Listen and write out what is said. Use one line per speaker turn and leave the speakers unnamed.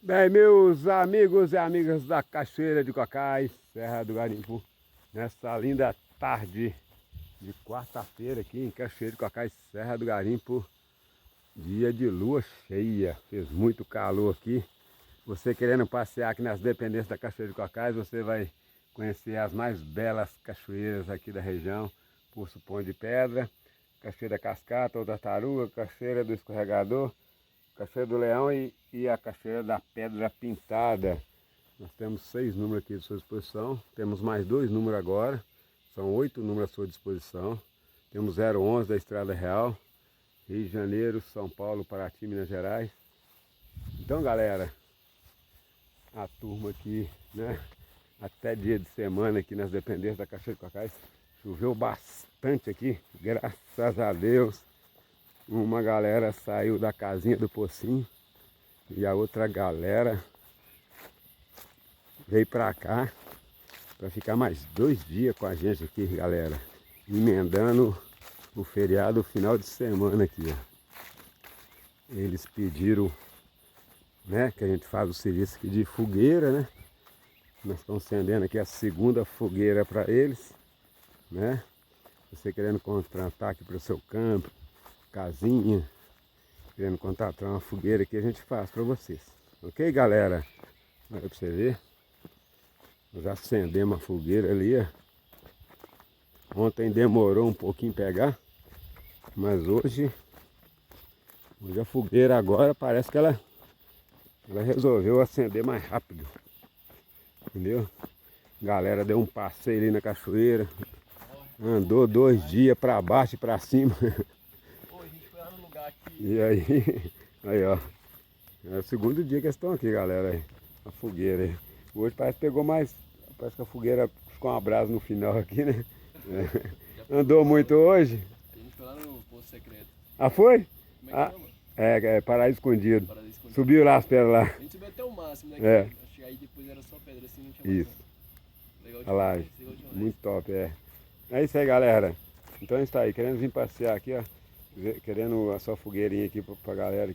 Bem, meus amigos e amigas da Cachoeira de Cocais, Serra do Garimpo, nessa linda tarde de quarta-feira aqui em Cachoeira de Cocais, Serra do Garimpo, dia de lua cheia, fez muito calor aqui. Você querendo passear aqui nas dependências da Cachoeira de Cocais, você vai conhecer as mais belas cachoeiras aqui da região, Poço Pão de Pedra, Cachoeira Cascata ou Tartaruga, Cachoeira do Escorregador, Cachoeira do Leão e a Cachoeira da Pedra Pintada. Nós temos 6 números aqui à sua disposição. Temos mais 2 números agora. São 8 números à sua disposição. Temos 011 da Estrada Real, Rio de Janeiro, São Paulo, Paraty, Minas Gerais. Então, galera, a turma aqui, né? Até dia de semana aqui nas dependências da Cachoeira de Cocais. Choveu bastante aqui, graças a Deus. Uma galera saiu da casinha do Pocinho e a outra galera veio pra cá para ficar mais 2 dias com a gente aqui, galera. Emendando o feriado, o final de semana aqui, ó. Eles pediram, né, que a gente faz o serviço aqui de fogueira, né? Nós estamos acendendo aqui a segunda fogueira para eles, né? Você querendo contratar aqui para o seu campo, casinha, querendo contratar uma fogueira que a gente faz para vocês. Ok, galera? Olha para você ver. Nós já acendemos a fogueira ali, ó. Ontem demorou um pouquinho pegar, mas hoje a fogueira agora parece que ela resolveu acender mais rápido. Entendeu? A galera deu um passeio ali na cachoeira, andou 2 dias para baixo e para cima. E aí ó, é o segundo dia que eles estão aqui, galera, aí, a fogueira aí. Hoje parece que pegou mais, parece que a fogueira ficou uma brasa no final aqui, né? É. Andou muito hoje?
A gente foi lá no Poço Secreto.
Ah, foi?
Como é que chama?
É Paraíso Escondido.
Paraíso Escondido.
Subiu lá as pedras lá.
A gente subiu até o máximo, né?
É.
Que aí depois era só pedra, assim não tinha mais
Isso.
nada. Legal
Olha lá,
demais, legal demais.
muito top, é. É isso aí, galera. Então a gente tá aí, querendo vir passear aqui, ó. Querendo a sua fogueirinha aqui pra galera.